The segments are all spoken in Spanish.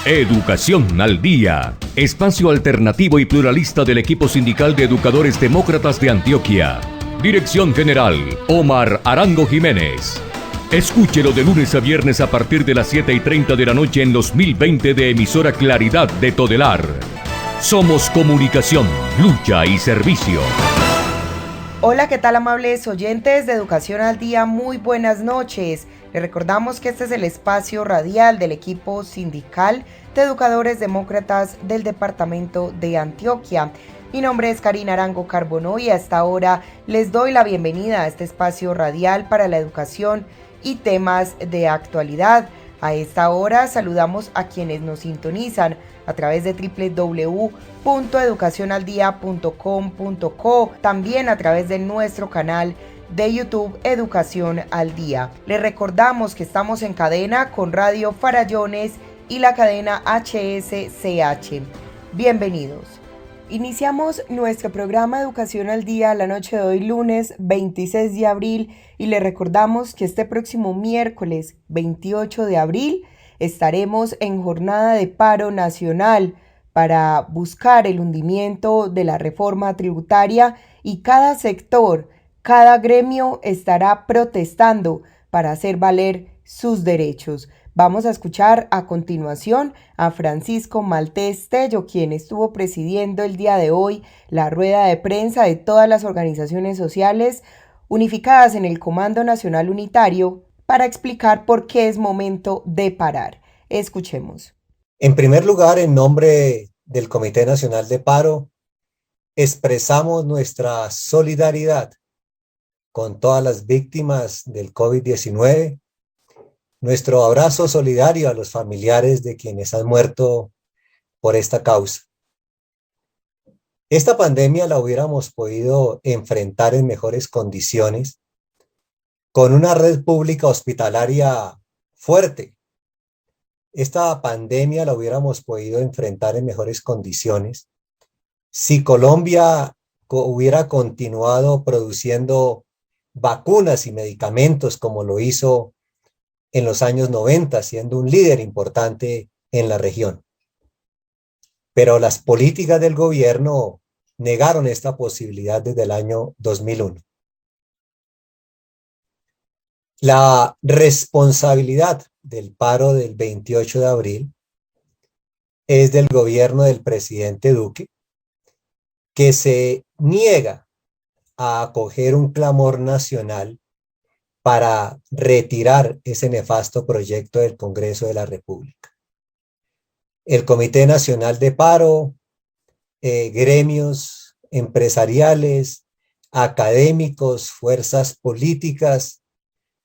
Educación al Día, espacio alternativo y pluralista del equipo sindical de educadores demócratas de Antioquia. Dirección General, Omar Arango Jiménez. Escúchelo de lunes a viernes a partir de las 7:30 de la noche en los 1020 de emisora Claridad de Todelar. Somos comunicación, lucha y servicio. Hola, ¿qué tal, amables oyentes de Educación al Día? Muy buenas noches. Les recordamos que este es el espacio radial del equipo sindical de educadores demócratas del departamento de Antioquia. Mi nombre es Karina Arango Carbonó y hasta ahora les doy la bienvenida a este espacio radial para la educación y temas de actualidad. A esta hora saludamos a quienes nos sintonizan a través de www.educacionaldia.com.co, también a través de nuestro canal de YouTube Educación al Día. Les recordamos que estamos en cadena con Radio Farallones y la cadena HSCH. Bienvenidos. Iniciamos nuestro programa Educación al Día la noche de hoy, lunes 26 de abril, y les recordamos que este próximo miércoles 28 de abril estaremos en jornada de paro nacional para buscar el hundimiento de la reforma tributaria y cada sector, cada gremio estará protestando para hacer valer sus derechos. Vamos a escuchar a continuación a Francisco Maltés Tello, quien estuvo presidiendo el día de hoy la rueda de prensa de todas las organizaciones sociales unificadas en el Comando Nacional Unitario para explicar por qué es momento de parar. Escuchemos. En primer lugar, en nombre del Comité Nacional de Paro, expresamos nuestra solidaridad con todas las víctimas del COVID-19, nuestro abrazo solidario a los familiares de quienes han muerto por esta causa. Esta pandemia la hubiéramos podido enfrentar en mejores condiciones con una red pública hospitalaria fuerte. Esta pandemia la hubiéramos podido enfrentar en mejores condiciones si Colombia hubiera continuado produciendo vacunas y medicamentos como lo hizo en los años 90, siendo un líder importante en la región. Pero las políticas del gobierno negaron esta posibilidad desde el año 2001. La responsabilidad del paro del 28 de abril es del gobierno del presidente Duque, que se niega a acoger un clamor nacional para retirar ese nefasto proyecto del Congreso de la República. El Comité Nacional de Paro, gremios empresariales, académicos, fuerzas políticas,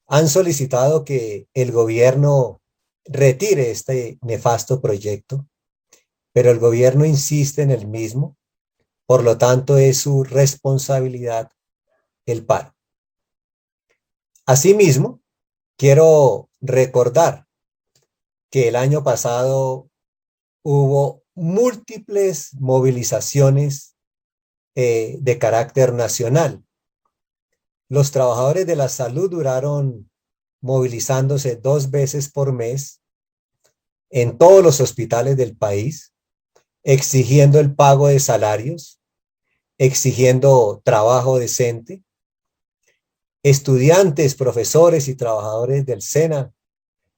han solicitado que el gobierno retire este nefasto proyecto, pero el gobierno insiste en el mismo, por lo tanto es su responsabilidad el paro. Asimismo, quiero recordar que el año pasado hubo múltiples movilizaciones de carácter nacional. Los trabajadores de la salud duraron movilizándose 2 veces por mes en todos los hospitales del país, exigiendo el pago de salarios, exigiendo trabajo decente. Estudiantes, profesores y trabajadores del SENA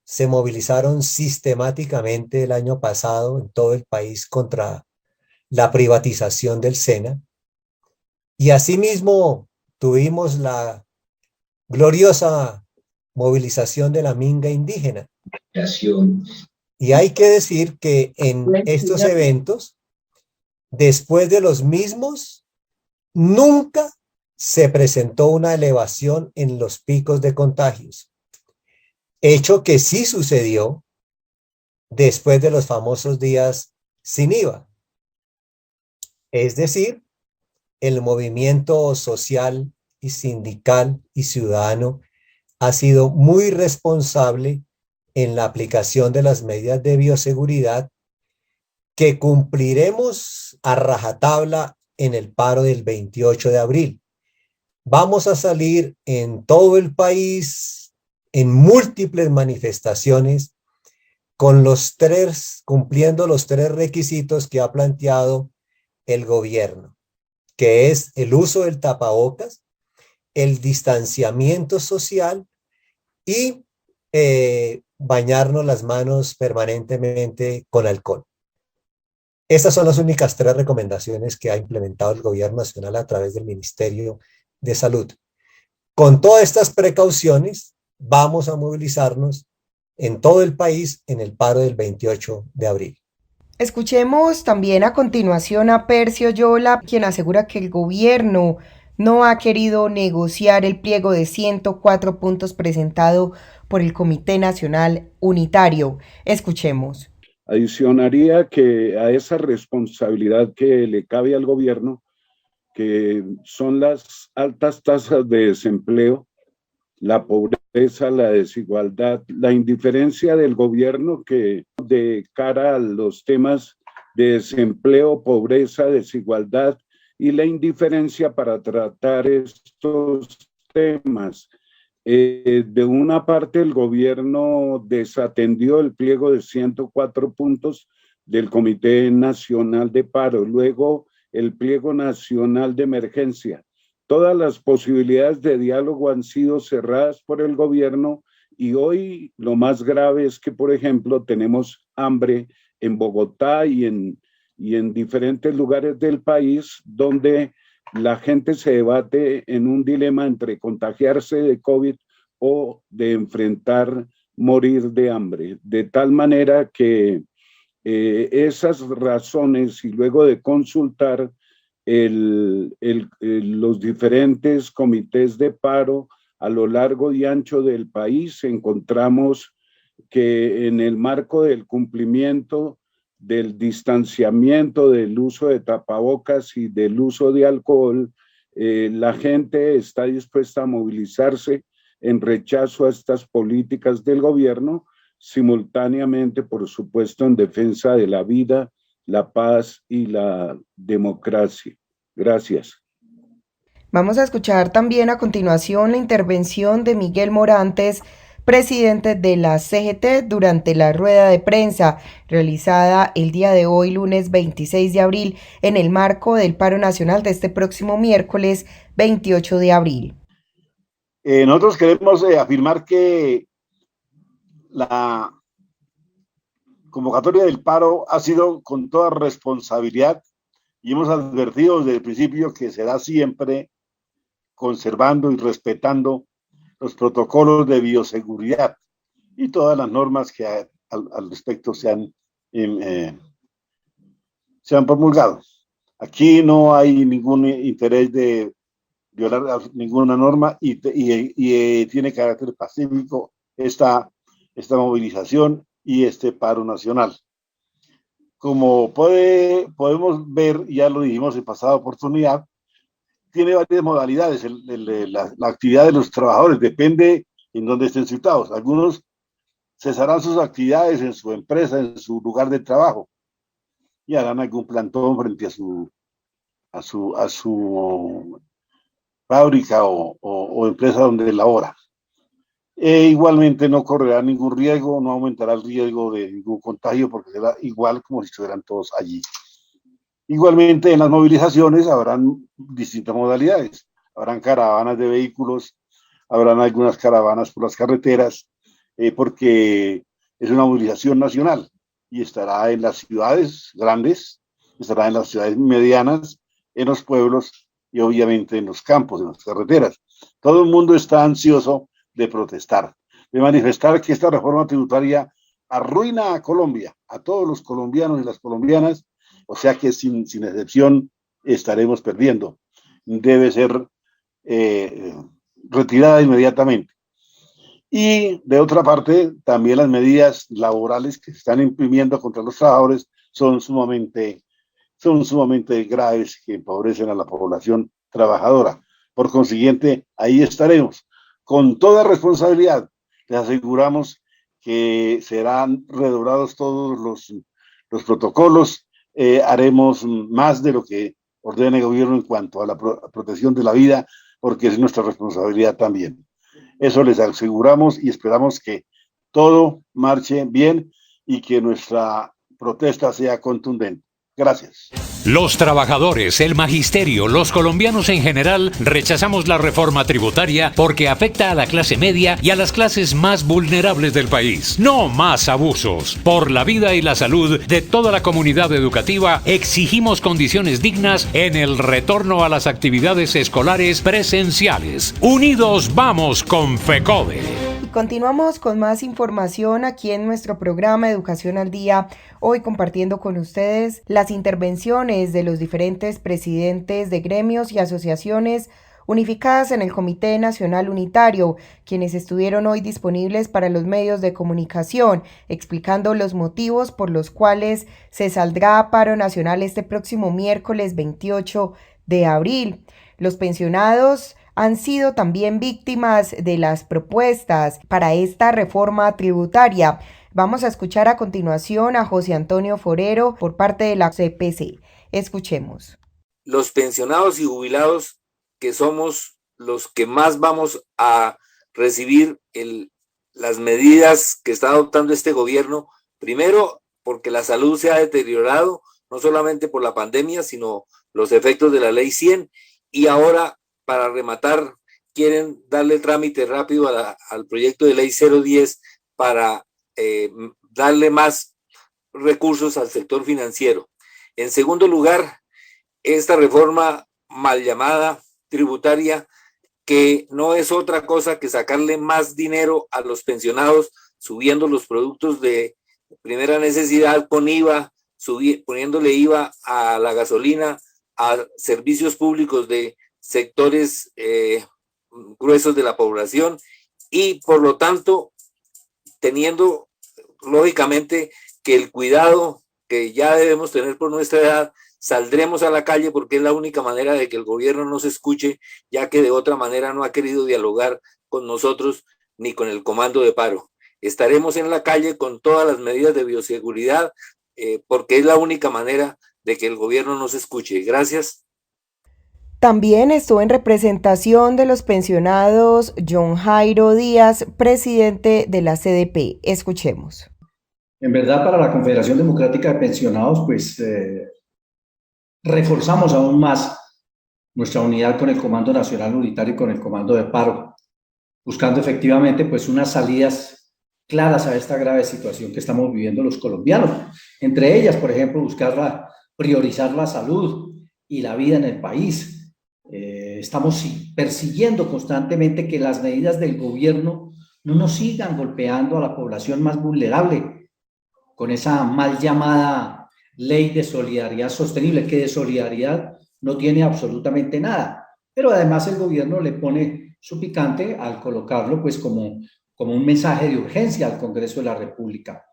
se movilizaron sistemáticamente el año pasado en todo el país contra la privatización del SENA. Y asimismo tuvimos la gloriosa movilización de la minga indígena. Y hay que decir que en estos eventos, después de los mismos, nunca se presentó una elevación en los picos de contagios, hecho que sí sucedió después de los famosos días sin IVA. Es decir, el movimiento social y sindical y ciudadano ha sido muy responsable en la aplicación de las medidas de bioseguridad que cumpliremos a rajatabla en el paro del 28 de abril. Vamos a salir en todo el país en múltiples manifestaciones cumpliendo los tres requisitos que ha planteado el gobierno, que es el uso del tapabocas, el distanciamiento social y bañarnos las manos permanentemente con alcohol. Estas son las únicas tres recomendaciones que ha implementado el gobierno nacional a través del Ministerio de Salud. Con todas estas precauciones, vamos a movilizarnos en todo el país en el paro del 28 de abril. Escuchemos también a continuación a Percio Yola, quien asegura que el gobierno no ha querido negociar el pliego de 104 puntos presentado por el Comité Nacional Unitario. Escuchemos. Adicionaría que a esa responsabilidad que le cabe al gobierno, que son las altas tasas de desempleo, la pobreza, la desigualdad, la indiferencia del gobierno que de cara a los temas de desempleo, pobreza, desigualdad y la indiferencia para tratar estos temas. De una parte, el gobierno desatendió el pliego de 104 puntos del Comité Nacional de Paro, luego el pliego nacional de emergencia. Todas las posibilidades de diálogo han sido cerradas por el gobierno y hoy lo más grave es que, por ejemplo, tenemos hambre en Bogotá y en diferentes lugares del país donde la gente se debate en un dilema entre contagiarse de COVID o de enfrentar morir de hambre. De tal manera que esas razones y luego de consultar los diferentes comités de paro a lo largo y ancho del país, encontramos que en el marco del cumplimiento del distanciamiento, del uso de tapabocas y del uso de alcohol, la gente está dispuesta a movilizarse en rechazo a estas políticas del gobierno, simultáneamente, por supuesto, en defensa de la vida, la paz y la democracia. Gracias. Vamos a escuchar también a continuación la intervención de Miguel Morantes, presidente de la CGT, durante la rueda de prensa realizada el día de hoy, lunes 26 de abril, en el marco del paro nacional de este próximo miércoles 28 de abril. Nosotros queremos afirmar que la convocatoria del paro ha sido con toda responsabilidad y hemos advertido desde el principio que será siempre conservando y respetando los protocolos de bioseguridad y todas las normas que al respecto se han promulgado. Aquí no hay ningún interés de violar ninguna norma y tiene carácter pacífico esta movilización y este paro nacional. Como podemos ver, ya lo dijimos en pasada oportunidad, tiene varias modalidades. La actividad de los trabajadores depende en dónde estén situados. Algunos cesarán sus actividades en su empresa, en su lugar de trabajo, y harán algún plantón frente a su fábrica o empresa donde labora. Igualmente no correrá ningún riesgo, no aumentará el riesgo de ningún contagio porque será igual como si estuvieran todos allí. Igualmente en las movilizaciones habrán distintas modalidades, habrán caravanas de vehículos, habrán algunas caravanas por las carreteras, porque es una movilización nacional y estará en las ciudades grandes, estará en las ciudades medianas, en los pueblos y obviamente en los campos, en las carreteras. Todo el mundo está ansioso de protestar, de manifestar que esta reforma tributaria arruina a Colombia, a todos los colombianos y las colombianas, o sea que sin excepción estaremos perdiendo. Debe ser retirada inmediatamente. Y de otra parte, también las medidas laborales que se están imprimiendo contra los trabajadores son sumamente graves, que empobrecen a la población trabajadora. Por consiguiente, ahí estaremos. Con toda responsabilidad, les aseguramos que serán redoblados todos los protocolos, haremos más de lo que ordena el gobierno en cuanto a la protección de la vida, porque es nuestra responsabilidad también. Eso les aseguramos y esperamos que todo marche bien y que nuestra protesta sea contundente. Gracias. Los trabajadores, el magisterio, los colombianos en general rechazamos la reforma tributaria porque afecta a la clase media y a las clases más vulnerables del país. No más abusos. Por la vida y la salud de toda la comunidad educativa, exigimos condiciones dignas en el retorno a las actividades escolares presenciales. Unidos vamos con FECODE. Continuamos con más información aquí en nuestro programa Educación al Día, hoy compartiendo con ustedes las intervenciones de los diferentes presidentes de gremios y asociaciones unificadas en el Comité Nacional Unitario, quienes estuvieron hoy disponibles para los medios de comunicación, explicando los motivos por los cuales se saldrá a paro nacional este próximo miércoles 28 de abril. Los pensionados han sido también víctimas de las propuestas para esta reforma tributaria. Vamos a escuchar a continuación a José Antonio Forero por parte de la CPC. Escuchemos. Los pensionados y jubilados, que somos los que más vamos a recibir las medidas que está adoptando este gobierno, primero porque la salud se ha deteriorado, no solamente por la pandemia, sino los efectos de la Ley 100, y ahora, para rematar, quieren darle trámite rápido al proyecto de Ley 010 para darle más recursos al sector financiero. En segundo lugar, esta reforma mal llamada tributaria, que no es otra cosa que sacarle más dinero a los pensionados, subiendo los productos de primera necesidad con IVA, poniéndole IVA a la gasolina, a servicios públicos de sectores gruesos de la población, y por lo tanto teniendo lógicamente que el cuidado que ya debemos tener por nuestra edad. Saldremos a la calle porque es la única manera de que el gobierno nos escuche, ya que de otra manera no ha querido dialogar con nosotros ni con el comando de paro. Estaremos en la calle con todas las medidas de bioseguridad porque es la única manera de que el gobierno nos escuche. Gracias. También estuvo en representación de los pensionados John Jairo Díaz, presidente de la CDP. Escuchemos. En verdad, para la Confederación Democrática de Pensionados, pues reforzamos aún más nuestra unidad con el Comando Nacional Unitario y con el Comando de Paro, buscando efectivamente pues unas salidas claras a esta grave situación que estamos viviendo los colombianos. Entre ellas, por ejemplo, priorizar la salud y la vida en el país. Estamos persiguiendo constantemente que las medidas del gobierno no nos sigan golpeando a la población más vulnerable con esa mal llamada ley de solidaridad sostenible, que de solidaridad no tiene absolutamente nada. Pero además el gobierno le pone su picante al colocarlo pues como un mensaje de urgencia al Congreso de la República.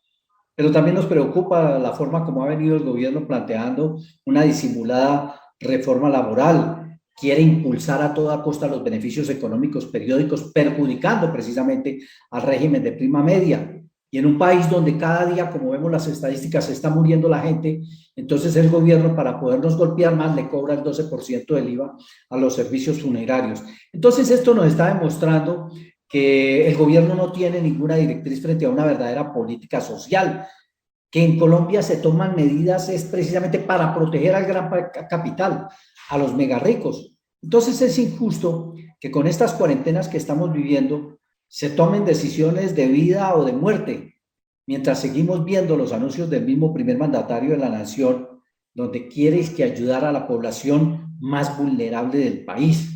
Pero también nos preocupa la forma como ha venido el gobierno planteando una disimulada reforma laboral. Quiere impulsar a toda costa los beneficios económicos periódicos, perjudicando precisamente al régimen de prima media. Y en un país donde cada día, como vemos las estadísticas, se está muriendo la gente, entonces el gobierno, para podernos golpear más, le cobra el 12% del IVA a los servicios funerarios. Entonces esto nos está demostrando que el gobierno no tiene ninguna directriz frente a una verdadera política social. Que en Colombia se toman medidas es precisamente para proteger al gran capital, a los mega ricos. Entonces es injusto que con estas cuarentenas que estamos viviendo se tomen decisiones de vida o de muerte, mientras seguimos viendo los anuncios del mismo primer mandatario de la nación, donde quiere que ayudar a la población más vulnerable del país.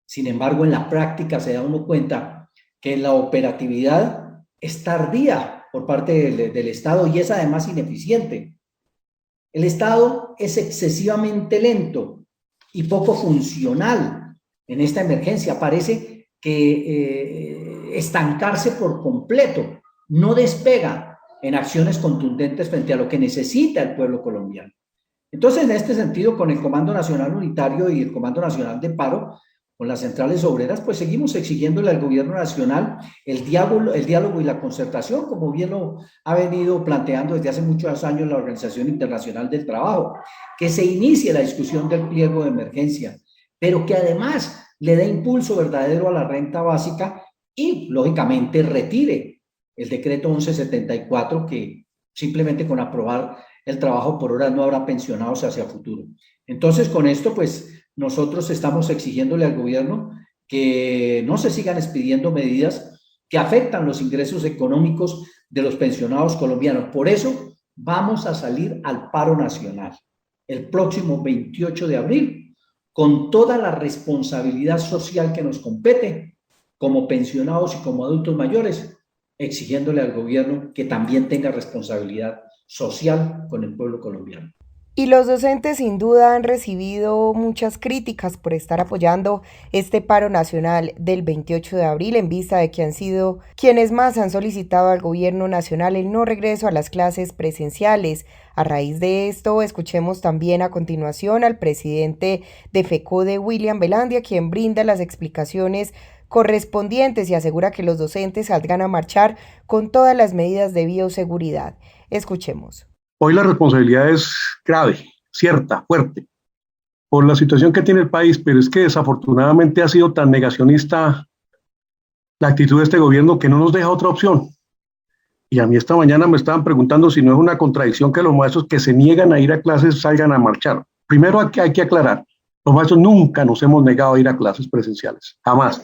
Sin embargo, en la práctica se da uno cuenta que la operatividad es tardía por parte del Estado y es además ineficiente. El Estado es excesivamente lento y poco funcional en esta emergencia. Parece que estancarse por completo, no despega en acciones contundentes frente a lo que necesita el pueblo colombiano. Entonces, en este sentido, con el Comando Nacional Unitario y el Comando Nacional de Paro, con las centrales obreras, pues seguimos exigiéndole al gobierno nacional el diálogo y la concertación, como bien lo ha venido planteando desde hace muchos años la Organización Internacional del Trabajo, que se inicie la discusión del pliego de emergencia, pero que además le dé impulso verdadero a la renta básica y, lógicamente, retire el decreto 1174 que Simplemente con aprobar el trabajo por horas no habrá pensionados hacia futuro. Entonces, con esto, pues, nosotros estamos exigiéndole al gobierno que no se sigan expidiendo medidas que afectan los ingresos económicos de los pensionados colombianos. Por eso vamos a salir al paro nacional el próximo 28 de abril con toda la responsabilidad social que nos compete como pensionados y como adultos mayores, exigiéndole al gobierno que también tenga responsabilidad social con el pueblo colombiano. Y los docentes sin duda han recibido muchas críticas por estar apoyando este paro nacional del 28 de abril en vista de que han sido quienes más han solicitado al gobierno nacional el no regreso a las clases presenciales. A raíz de esto, escuchemos también a continuación al presidente de FECODE, William Velandia, quien brinda las explicaciones correspondientes y asegura que los docentes saldrán a marchar con todas las medidas de bioseguridad. Escuchemos. Hoy la responsabilidad es grave, cierta, fuerte, por la situación que tiene el país, pero es que desafortunadamente ha sido tan negacionista la actitud de este gobierno que no nos deja otra opción. Y a mí esta mañana me estaban preguntando si no es una contradicción que los maestros que se niegan a ir a clases salgan a marchar. Primero hay que aclarar, los maestros nunca nos hemos negado a ir a clases presenciales, jamás.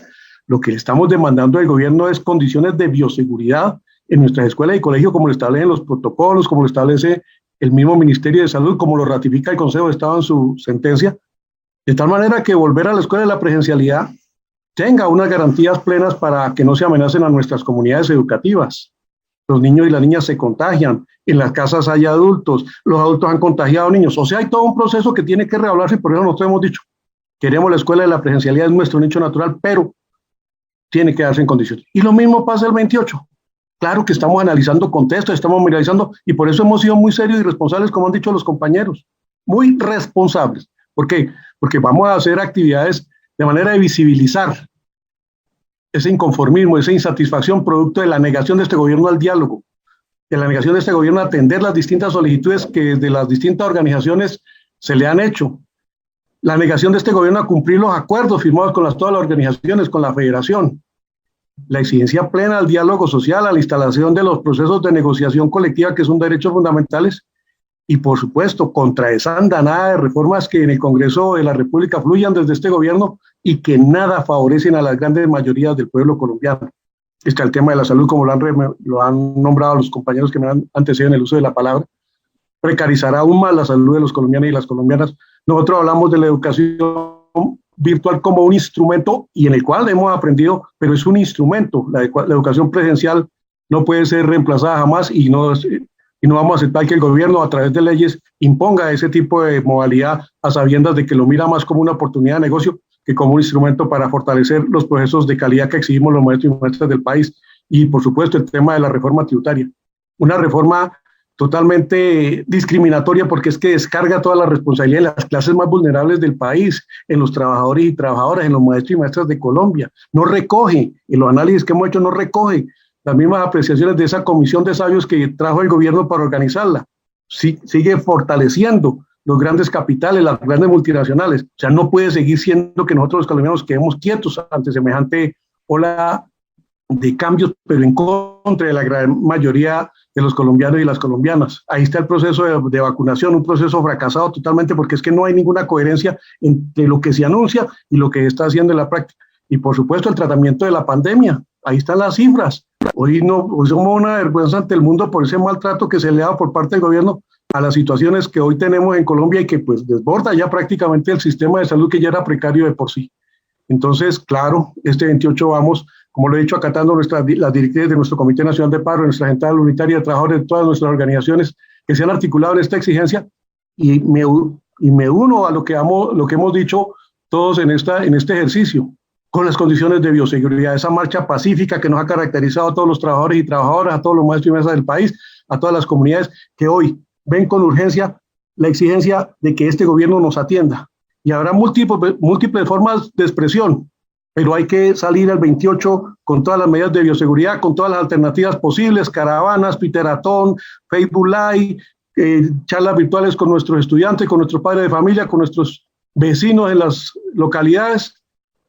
Lo que le estamos demandando al gobierno es condiciones de bioseguridad en nuestras escuelas y colegios, como lo establecen los protocolos, como lo establece el mismo Ministerio de Salud, como lo ratifica el Consejo de Estado en su sentencia, de tal manera que volver a la escuela de la presencialidad tenga unas garantías plenas para que no se amenacen a nuestras comunidades educativas. Los niños y las niñas se contagian, en las casas hay adultos, los adultos han contagiado niños, o sea, hay todo un proceso que tiene que rehablarse y por eso nosotros hemos dicho, queremos la escuela de la presencialidad, es nuestro nicho natural, pero tiene que darse en condiciones. Y lo mismo pasa el 28. Claro que estamos analizando contextos, estamos miralizando, y por eso hemos sido muy serios y responsables, como han dicho los compañeros, muy responsables. ¿Por qué? Porque vamos a hacer actividades de manera de visibilizar ese inconformismo, esa insatisfacción producto de la negación de este gobierno al diálogo, de la negación de este gobierno a atender las distintas solicitudes que desde las distintas organizaciones se le han hecho, la negación de este gobierno a cumplir los acuerdos firmados con todas las organizaciones, con la federación, la exigencia plena al diálogo social, a la instalación de los procesos de negociación colectiva que son derechos fundamentales y por supuesto contra esa andanada de reformas que en el Congreso de la República fluyan desde este gobierno y que nada favorecen a las grandes mayorías del pueblo colombiano. Está el tema de la salud, como lo han nombrado los compañeros que me han antecedido en el uso de la palabra, precarizará aún más la salud de los colombianos y las colombianas. Nosotros hablamos de la educación virtual como un instrumento y en el cual hemos aprendido, pero es un instrumento. La educación presencial no puede ser reemplazada jamás y no vamos a aceptar que el gobierno a través de leyes imponga ese tipo de modalidad a sabiendas de que lo mira más como una oportunidad de negocio que como un instrumento para fortalecer los procesos de calidad que exigimos los maestros y maestras del país. Y por supuesto el tema de la reforma tributaria. Una reforma totalmente discriminatoria porque es que descarga toda la responsabilidad en las clases más vulnerables del país, en los trabajadores y trabajadoras, en los maestros y maestras de Colombia. No recoge, en los análisis que hemos hecho, no recoge las mismas apreciaciones de esa comisión de sabios que trajo el gobierno para organizarla. Sigue fortaleciendo los grandes capitales, las grandes multinacionales. O sea, no puede seguir siendo que nosotros los colombianos quedemos quietos ante semejante ola de cambios, pero en contra de la gran mayoría de los colombianos y las colombianas. Ahí está el proceso de vacunación, un proceso fracasado totalmente porque es que no hay ninguna coherencia entre lo que se anuncia y lo que está haciendo en la práctica. Y por supuesto el tratamiento de la pandemia, ahí están las cifras. Hoy somos una vergüenza ante el mundo por ese maltrato que se le da por parte del gobierno a las situaciones que hoy tenemos en Colombia y que pues desborda ya prácticamente el sistema de salud que ya era precario de por sí. Entonces, claro, este 28 vamos, como lo he dicho, acatando las directrices de nuestro Comité Nacional de Paro, nuestra Central Unitaria de Trabajadores, de todas nuestras organizaciones que se han articulado en esta exigencia y me uno a lo que hemos dicho todos en este ejercicio, con las condiciones de bioseguridad, esa marcha pacífica que nos ha caracterizado a todos los trabajadores y trabajadoras, a todos los maestros y maestras del país, a todas las comunidades que hoy ven con urgencia la exigencia de que este gobierno nos atienda. Y habrá múltiples formas de expresión, pero hay que salir el 28 con todas las medidas de bioseguridad, con todas las alternativas posibles, caravanas, Twitteratón, Facebook Live, charlas virtuales con nuestros estudiantes, con nuestros padres de familia, con nuestros vecinos en las localidades,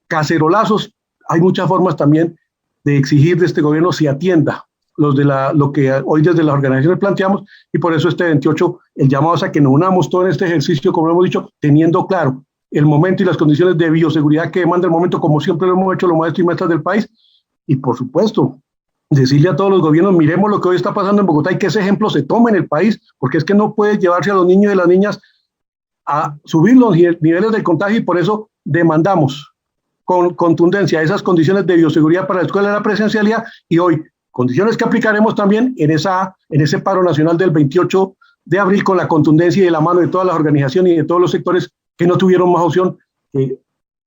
cacerolazos. Hay muchas formas también de exigir de este gobierno se atienda lo que hoy desde las organizaciones planteamos, y por eso este 28, el llamado es a que nos unamos todo en este ejercicio, como hemos dicho, teniendo claro el momento y las condiciones de bioseguridad que demanda el momento, como siempre lo hemos hecho los maestros y maestras del país, y por supuesto, decirle a todos los gobiernos, miremos lo que hoy está pasando en Bogotá y que ese ejemplo se tome en el país, porque es que no puede llevarse a los niños y las niñas a subir los niveles de contagio, y por eso demandamos con contundencia esas condiciones de bioseguridad para la escuela de la presencialidad, y hoy condiciones que aplicaremos también en ese paro nacional del 28 de abril con la contundencia y de la mano de todas las organizaciones y de todos los sectores que no tuvieron más opción que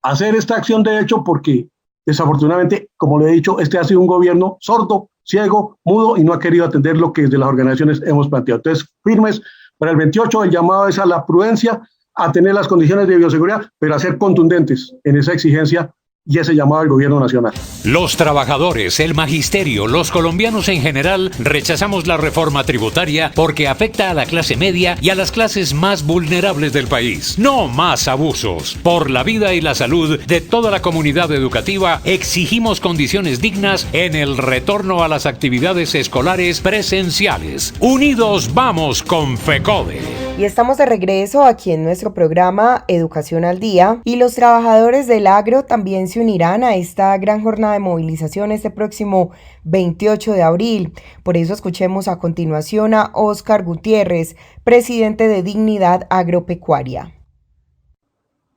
hacer esta acción de hecho, porque desafortunadamente, como le he dicho, este ha sido un gobierno sordo, ciego, mudo, y no ha querido atender lo que desde las organizaciones hemos planteado. Entonces, firmes para el 28, el llamado es a la prudencia, a tener las condiciones de bioseguridad, pero a ser contundentes en esa exigencia y ese llamado al gobierno nacional. Los trabajadores, el magisterio, los colombianos en general rechazamos la reforma tributaria porque afecta a la clase media y a las clases más vulnerables del país. No más abusos. Por la vida y la salud de toda la comunidad educativa, exigimos condiciones dignas en el retorno a las actividades escolares presenciales. Unidos vamos con FECODE. Y estamos de regreso aquí en nuestro programa Educación al Día, y los trabajadores del agro también se unirán a esta gran jornada de movilización este próximo 28 de abril. Por eso escuchemos a continuación a Óscar Gutiérrez, presidente de Dignidad Agropecuaria.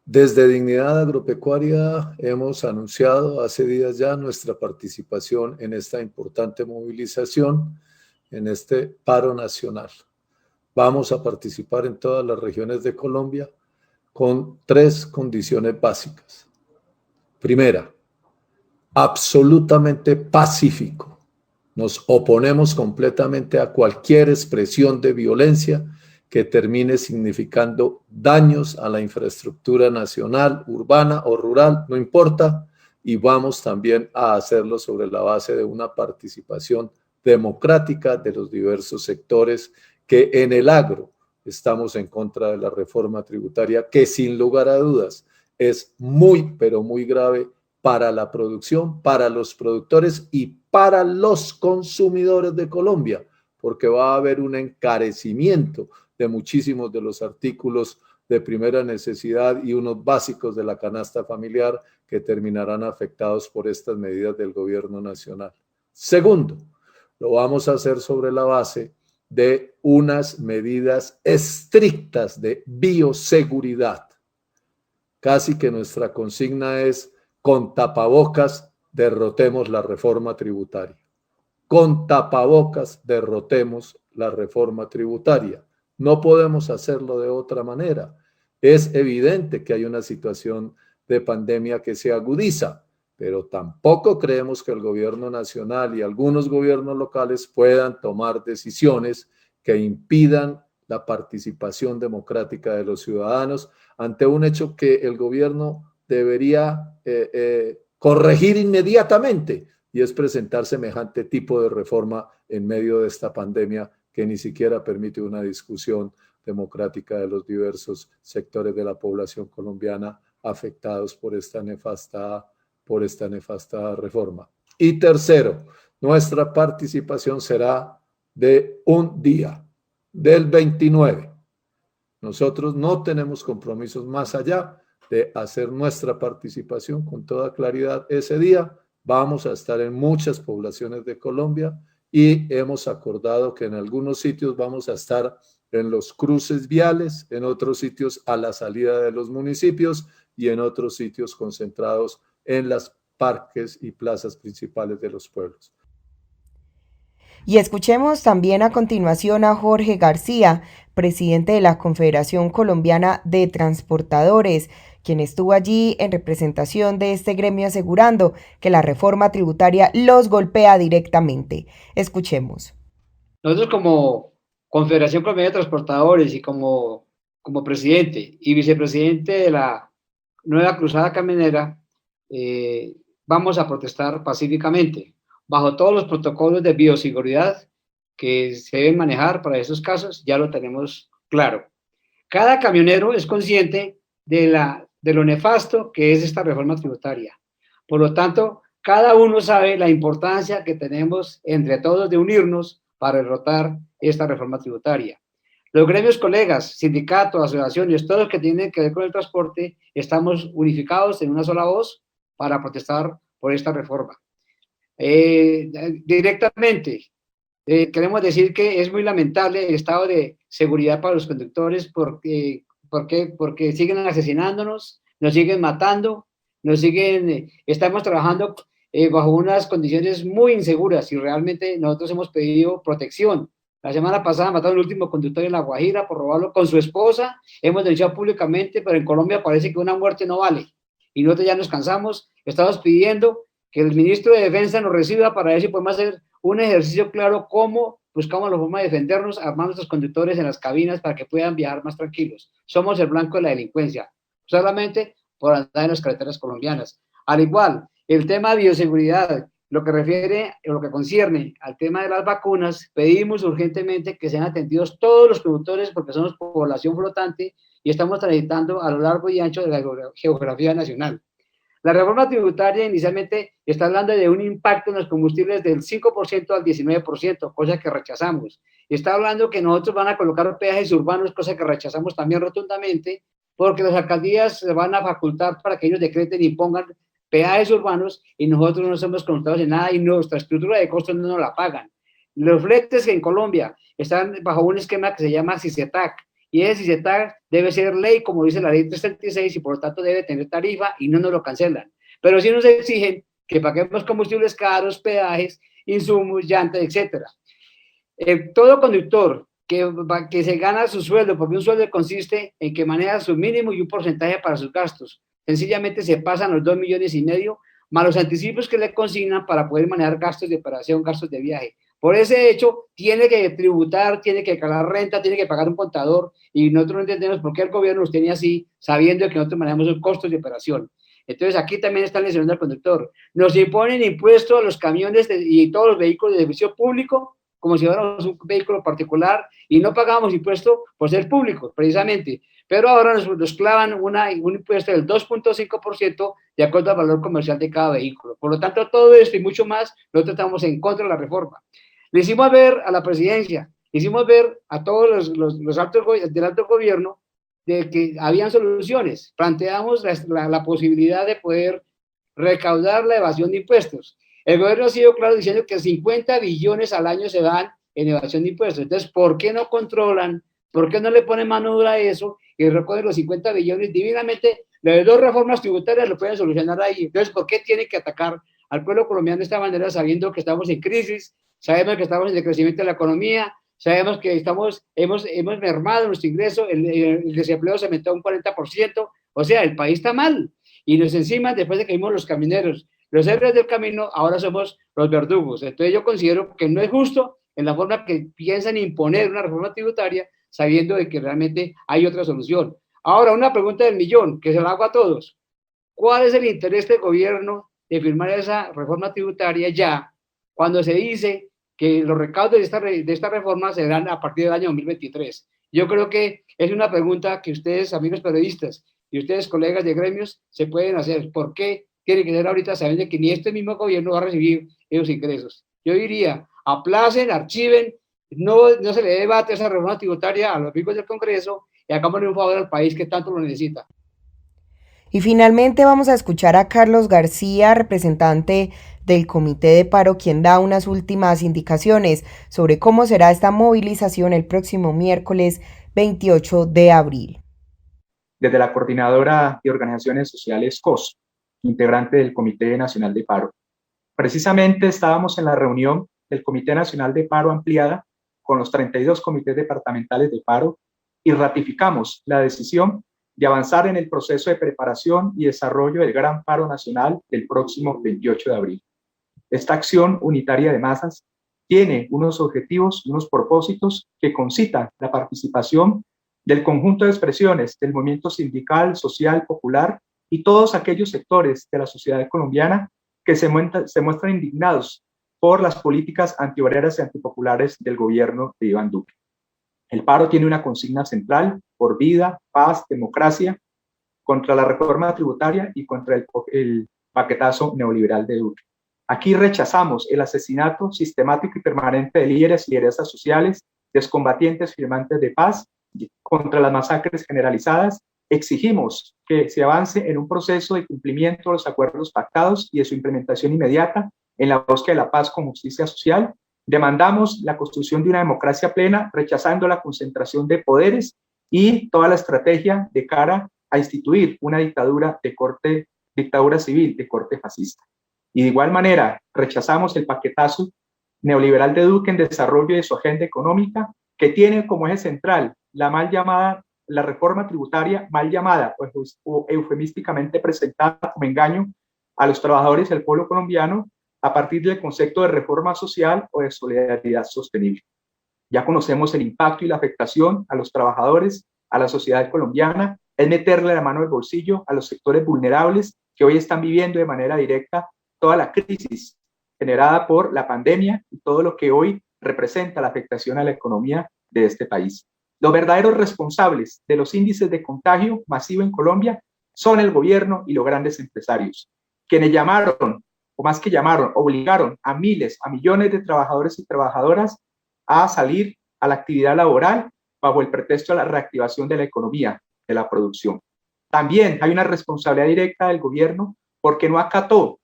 Desde Dignidad Agropecuaria hemos anunciado hace días ya nuestra participación en esta importante movilización, en este paro nacional. Vamos a participar en todas las regiones de Colombia con 3 condiciones básicas. Primera, absolutamente pacífico. Nos oponemos completamente a cualquier expresión de violencia que termine significando daños a la infraestructura nacional, urbana o rural, no importa, y vamos también a hacerlo sobre la base de una participación democrática de los diversos sectores que en el agro estamos en contra de la reforma tributaria, que sin lugar a dudas es muy, pero muy grave para la producción, para los productores y para los consumidores de Colombia, porque va a haber un encarecimiento de muchísimos de los artículos de primera necesidad y unos básicos de la canasta familiar que terminarán afectados por estas medidas del gobierno nacional. Segundo, lo vamos a hacer sobre la base de unas medidas estrictas de bioseguridad. Casi que nuestra consigna es: con tapabocas derrotemos la reforma tributaria. Con tapabocas derrotemos la reforma tributaria. No podemos hacerlo de otra manera. Es evidente que hay una situación de pandemia que se agudiza, pero tampoco creemos que el gobierno nacional y algunos gobiernos locales puedan tomar decisiones que impidan la participación democrática de los ciudadanos ante un hecho que el gobierno debería corregir inmediatamente, y es presentar semejante tipo de reforma en medio de esta pandemia que ni siquiera permite una discusión democrática de los diversos sectores de la población colombiana afectados por esta nefasta reforma. Y tercero, nuestra participación será de un día, del 29. Nosotros no tenemos compromisos más allá de hacer nuestra participación con toda claridad ese día. Vamos a estar en muchas poblaciones de Colombia y hemos acordado que en algunos sitios vamos a estar en los cruces viales, en otros sitios a la salida de los municipios y en otros sitios concentrados en las parques y plazas principales de los pueblos. Y escuchemos también a continuación a Jorge García, presidente de la Confederación Colombiana de Transportadores, quien estuvo allí en representación de este gremio asegurando que la reforma tributaria los golpea directamente. Escuchemos. Nosotros como Confederación Colombiana de Transportadores y como presidente y vicepresidente de la nueva Cruzada Camionera, vamos a protestar pacíficamente, bajo todos los protocolos de bioseguridad que se deben manejar para esos casos. Ya lo tenemos claro. Cada camionero es consciente de lo nefasto que es esta reforma tributaria. Por lo tanto, cada uno sabe la importancia que tenemos entre todos de unirnos para derrotar esta reforma tributaria. Los gremios, colegas, sindicatos, asociaciones, todos los que tienen que ver con el transporte, estamos unificados en una sola voz para protestar por esta reforma. Directamente, queremos decir que es muy lamentable el estado de seguridad para los conductores porque siguen asesinándonos, nos siguen matando, estamos trabajando bajo unas condiciones muy inseguras y realmente nosotros hemos pedido protección. La semana pasada mataron al último conductor en La Guajira por robarlo con su esposa, hemos denunciado públicamente, pero en Colombia parece que una muerte no vale y nosotros ya nos cansamos, estamos pidiendo que el ministro de Defensa nos reciba para ver si podemos hacer un ejercicio claro cómo buscamos la forma de defendernos, armando a nuestros conductores en las cabinas para que puedan viajar más tranquilos. Somos el blanco de la delincuencia, solamente por andar en las carreteras colombianas. Al igual, el tema de bioseguridad, lo que concierne al tema de las vacunas, pedimos urgentemente que sean atendidos todos los conductores porque somos población flotante y estamos transitando a lo largo y ancho de la geografía nacional. La reforma tributaria inicialmente está hablando de un impacto en los combustibles del 5% al 19%, cosa que rechazamos. Está hablando que nosotros van a colocar peajes urbanos, cosa que rechazamos también rotundamente, porque las alcaldías se van a facultar para que ellos decreten y pongan peajes urbanos y nosotros no somos consultados en nada y nuestra estructura de costos no nos la pagan. Los fletes en Colombia están bajo un esquema que se llama CICETAC, y ese CICETAC debe ser ley, como dice la ley 336, y por lo tanto debe tener tarifa y no nos lo cancelan. Pero sí nos exigen que paguemos combustibles caros, peajes, insumos, llantas, etc. Todo conductor que se gana su sueldo, porque un sueldo consiste en que maneja su mínimo y un porcentaje para sus gastos, sencillamente se pasan los 2,5 millones, más los anticipos que le consignan para poder manejar gastos de operación, gastos de viaje. Por ese hecho, tiene que tributar, tiene que declarar renta, tiene que pagar un contador, y nosotros no entendemos por qué el gobierno los tiene así, sabiendo que nosotros manejamos los costos de operación. Entonces, aquí también están lesionando al conductor. Nos imponen impuestos a los camiones y todos los vehículos de servicio público, como si fuéramos un vehículo particular, y no pagamos impuesto por ser público, precisamente. Pero ahora nos clavan un impuesto del 2,5% de acuerdo al valor comercial de cada vehículo. Por lo tanto, todo esto y mucho más, nosotros estamos en contra de la reforma. Le hicimos ver a la presidencia, le hicimos ver a todos los altos del alto gobierno de que habían soluciones. Planteamos la posibilidad de poder recaudar la evasión de impuestos. El gobierno ha sido claro diciendo que 50 billones al año se dan en evasión de impuestos. Entonces, ¿por qué no controlan? ¿Por qué no le ponen mano dura a eso y recogen los 50 billones divinamente? Las 2 reformas tributarias lo pueden solucionar ahí. Entonces, ¿por qué tienen que atacar al pueblo colombiano de esta manera, sabiendo que estamos en crisis, sabemos que estamos en decrecimiento de la economía, sabemos que hemos mermado nuestro ingreso, el desempleo se aumentó un 40%, o sea, el país está mal. Y nos encima, después de que vimos los camineros, los héroes del camino, ahora somos los verdugos. Entonces yo considero que no es justo en la forma que piensan imponer una reforma tributaria, sabiendo de que realmente hay otra solución. Ahora, una pregunta del millón, que se la hago a todos. ¿Cuál es el interés del gobierno de firmar esa reforma tributaria ya, cuando se dice que los recaudos de esta reforma se darán a partir del año 2023? Yo creo que es una pregunta que ustedes, amigos periodistas, y ustedes, colegas de gremios, se pueden hacer. ¿Por qué tiene que ser ahorita, sabiendo que ni este mismo gobierno va a recibir esos ingresos? Yo diría, aplacen, archiven, no se le debate esa reforma tributaria a los amigos del Congreso y hagámosle un favor al país que tanto lo necesita. Y finalmente vamos a escuchar a Carlos García, representante del Comité de Paro, quien da unas últimas indicaciones sobre cómo será esta movilización el próximo miércoles 28 de abril. Desde la Coordinadora de Organizaciones Sociales COS, integrante del Comité Nacional de Paro. Precisamente estábamos en la reunión del Comité Nacional de Paro ampliada con los 32 comités departamentales de paro y ratificamos la decisión de avanzar en el proceso de preparación y desarrollo del Gran Paro Nacional del próximo 28 de abril. Esta acción unitaria de masas tiene unos objetivos, unos propósitos que concitan la participación del conjunto de expresiones del movimiento sindical, social, popular y todos aquellos sectores de la sociedad colombiana que se muestran indignados por las políticas antiobreras y antipopulares del gobierno de Iván Duque. El paro tiene una consigna central: por vida, paz, democracia, contra la reforma tributaria y contra el paquetazo neoliberal de Duque. Aquí rechazamos el asesinato sistemático y permanente de líderes y lideresas sociales, de excombatientes firmantes de paz, contra las masacres generalizadas. Exigimos que se avance en un proceso de cumplimiento de los acuerdos pactados y de su implementación inmediata en la búsqueda de la paz con justicia social. Demandamos la construcción de una democracia plena, rechazando la concentración de poderes y toda la estrategia de cara a instituir una dictadura civil de corte fascista. Y de igual manera, rechazamos el paquetazo neoliberal de Duque en desarrollo de su agenda económica, que tiene como eje central la reforma tributaria mal llamada o eufemísticamente presentada como engaño a los trabajadores del pueblo colombiano a partir del concepto de reforma social o de solidaridad sostenible. Ya conocemos el impacto y la afectación a los trabajadores, a la sociedad colombiana, es meterle la mano al bolsillo a los sectores vulnerables que hoy están viviendo de manera directa toda la crisis generada por la pandemia y todo lo que hoy representa la afectación a la economía de este país. Los verdaderos responsables de los índices de contagio masivo en Colombia son el gobierno y los grandes empresarios, quienes llamaron, o más que llamaron, obligaron a miles, a millones de trabajadores y trabajadoras a salir a la actividad laboral bajo el pretexto de la reactivación de la economía, de la producción. También hay una responsabilidad directa del gobierno porque no acató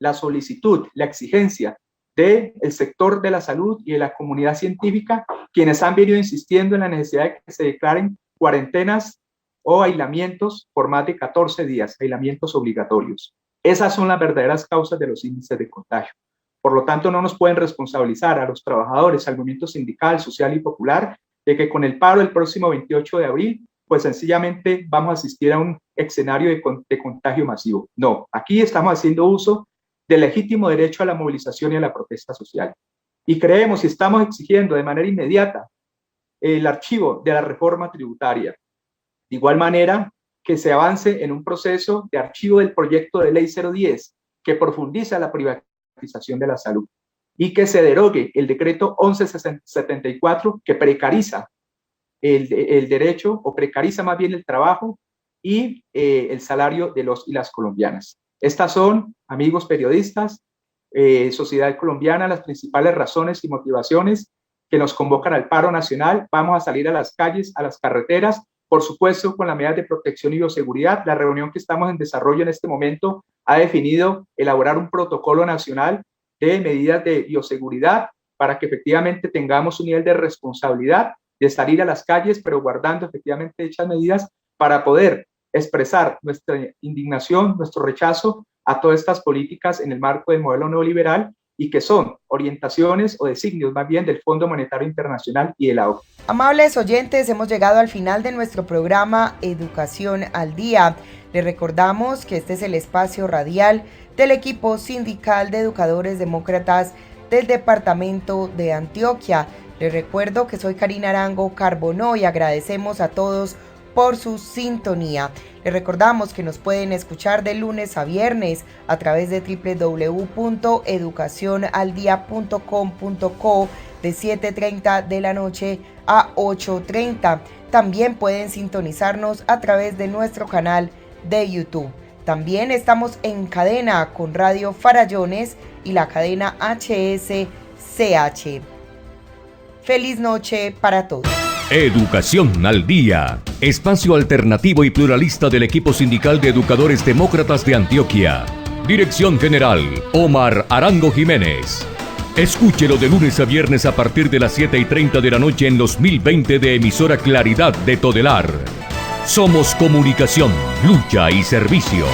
la solicitud, la exigencia del sector de la salud y de la comunidad científica, quienes han venido insistiendo en la necesidad de que se declaren cuarentenas o aislamientos por más de 14 días, aislamientos obligatorios. Esas son las verdaderas causas de los índices de contagio. Por lo tanto, no nos pueden responsabilizar a los trabajadores, al movimiento sindical, social y popular, de que con el paro el próximo 28 de abril, pues sencillamente vamos a asistir a un escenario de contagio masivo. No, aquí estamos haciendo uso del legítimo derecho a la movilización y a la protesta social. Y creemos y estamos exigiendo de manera inmediata el archivo de la reforma tributaria. De igual manera, que se avance en un proceso de archivo del proyecto de ley 010 que profundiza la privatización de la salud y que se derogue el decreto 1174 que precariza el derecho o precariza más bien el trabajo y el salario de los y las colombianas. Estas son, amigos periodistas, sociedad colombiana, las principales razones y motivaciones que nos convocan al paro nacional. Vamos a salir a las calles, a las carreteras, por supuesto con las medidas de protección y bioseguridad. La reunión que estamos en desarrollo en este momento ha definido elaborar un protocolo nacional de medidas de bioseguridad para que efectivamente tengamos un nivel de responsabilidad de salir a las calles, pero guardando efectivamente dichas medidas para poder expresar nuestra indignación, nuestro rechazo a todas estas políticas en el marco del modelo neoliberal y que son orientaciones o designios más bien del Fondo Monetario Internacional y de la OCDE. Amables oyentes, hemos llegado al final de nuestro programa Educación al Día. Les recordamos que este es el espacio radial del equipo sindical de educadores demócratas del departamento de Antioquia. Les recuerdo que soy Karina Arango Carbonó y agradecemos a todos por su sintonía. Les recordamos que nos pueden escuchar de lunes a viernes a través de www.educacionaldia.com.co de 7:30 de la noche a 8:30. También pueden sintonizarnos a través de nuestro canal de YouTube. También estamos en cadena con Radio Farallones y la cadena HSCH. Feliz noche para todos. Educación al Día, espacio alternativo y pluralista del equipo sindical de educadores demócratas de Antioquia. Dirección General, Omar Arango Jiménez. Escúchelo de lunes a viernes a partir de las 7:30 de la noche en los 1020 de emisora Claridad de Todelar. Somos comunicación, lucha y servicio.